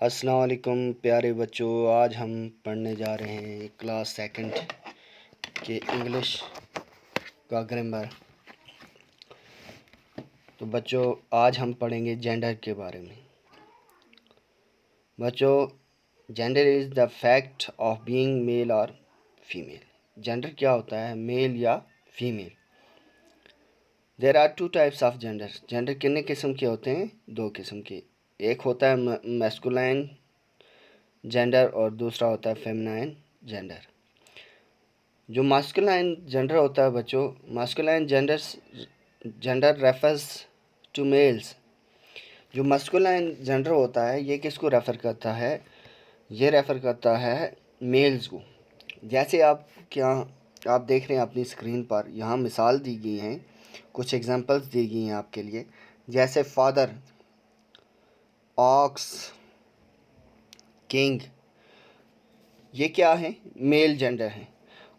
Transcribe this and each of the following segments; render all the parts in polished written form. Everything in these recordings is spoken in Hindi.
अस्सलाम वालेकुम प्यारे बच्चों। आज हम पढ़ने जा रहे हैं क्लास सेकंड के इंग्लिश का ग्रामर। तो बच्चों आज हम पढ़ेंगे जेंडर के बारे में। बच्चों, gender is the fact of being male और फीमेल। जेंडर क्या होता है, मेल या female. There are two types of gender. Gender कितने किस्म के होते हैं? दो किस्म के। एक होता है मैस्कुलाइन जेंडर और दूसरा होता है फेमिनाइन जेंडर। जो मास्कुलाइन जेंडर होता है बच्चों, masculine gender refers to males. जो मास्कुलाइन जेंडर होता है ये किसको रेफ़र करता है? ये रेफ़र करता है मेल्स को। जैसे आप देख रहे हैं अपनी स्क्रीन पर, यहाँ मिसाल दी गई हैं, कुछ एग्जांपल्स दी गई हैं आपके लिए। जैसे फादर, ऑक्स, किंग, ये क्या है? मेल जेंडर हैं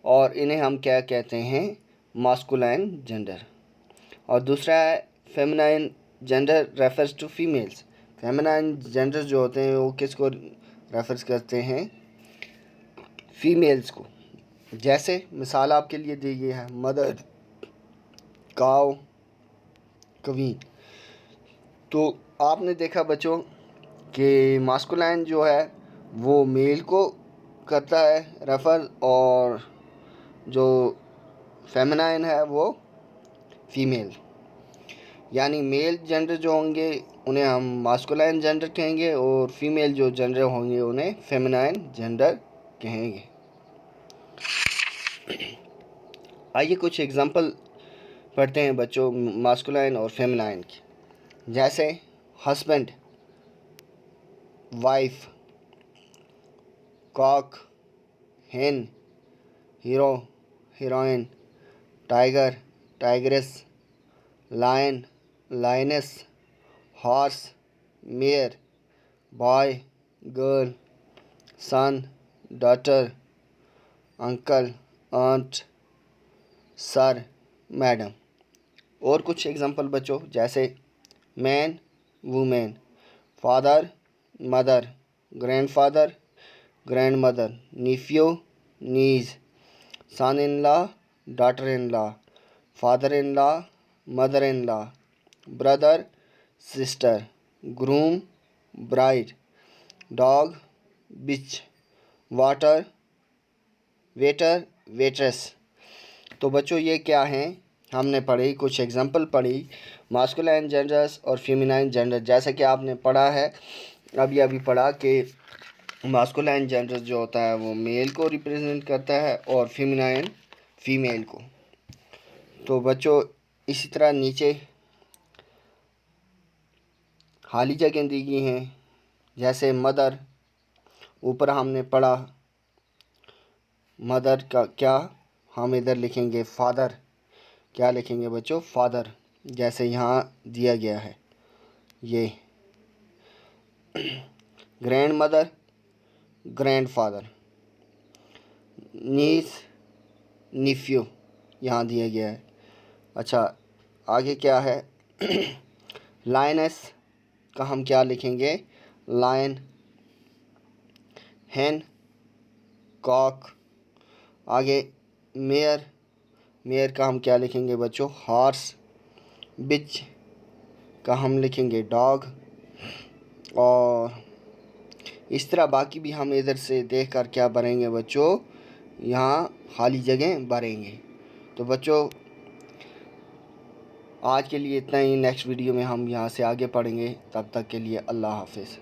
और इन्हें हम क्या कहते हैं? Masculine gender. और दूसरा है feminine gender refers to females. Feminine gender जो होते हैं वो किसको रेफर्स करते हैं? फीमेल्स को। जैसे मिसाल आपके लिए दी गई है मदर, काउ, क्वीन। तो आपने देखा बच्चों कि मास्कुलाइन जो है वो मेल को करता है रेफर, और जो फेमिनाइन है वो फीमेल। यानी मेल जेंडर जो होंगे उन्हें हम मास्कुलाइन जेंडर कहेंगे और फीमेल जो जेंडर होंगे उन्हें फेमिनाइन जेंडर कहेंगे। आइए कुछ एग्जांपल पढ़ते हैं बच्चों मास्कुलाइन और फेमिनाइन की। जैसे husband, wife, cock, hen, hero, heroine, tiger, tigress, lion, lioness, horse, mare, boy, girl, son, daughter, uncle, aunt, sir, madam. और कुछ एग्जांपल बच्चों जैसे man, women, father, mother, grandfather, grandmother, nephew, niece, son in law, daughter in law, father in law, mother in law, brother, sister, groom, bride, dog, bitch, water, waiter, waitress. तो बच्चों ये क्या हैं? हमने पढ़ी, कुछ एग्जांपल पढ़ी मास्कुलाइन जेंडर्स और फेमिनाइन जेंडर। जैसे कि आपने पढ़ा है, अभी पढ़ा कि मास्कुलाइन जेंडर जो होता है वो मेल को रिप्रेजेंट करता है और फेमिनाइन फीमेल को। तो बच्चों इसी तरह नीचे खाली जगह दी गई हैं। जैसे मदर, ऊपर हमने पढ़ा मदर का क्या हम इधर लिखेंगे फादर। क्या लिखेंगे बच्चों? फादर। जैसे यहाँ दिया गया है ये ग्रैंड मदर, ग्रैंड फादर, नीस, निफ्यू यहाँ दिया गया है। अच्छा आगे क्या है? लायनेस का हम क्या लिखेंगे? लायन, हैन, कॉक। आगे मेयर, मेयर का हम क्या लिखेंगे बच्चों? हॉर्स। बिच का हम लिखेंगे डॉग। और इस तरह बाकी भी हम इधर से देख कर क्या भरेंगे बच्चों? यहाँ खाली जगह भरेंगे। तो बच्चों आज के लिए इतना ही। नेक्स्ट वीडियो में हम यहाँ से आगे पढ़ेंगे। तब तक के लिए अल्लाह हाफिज़।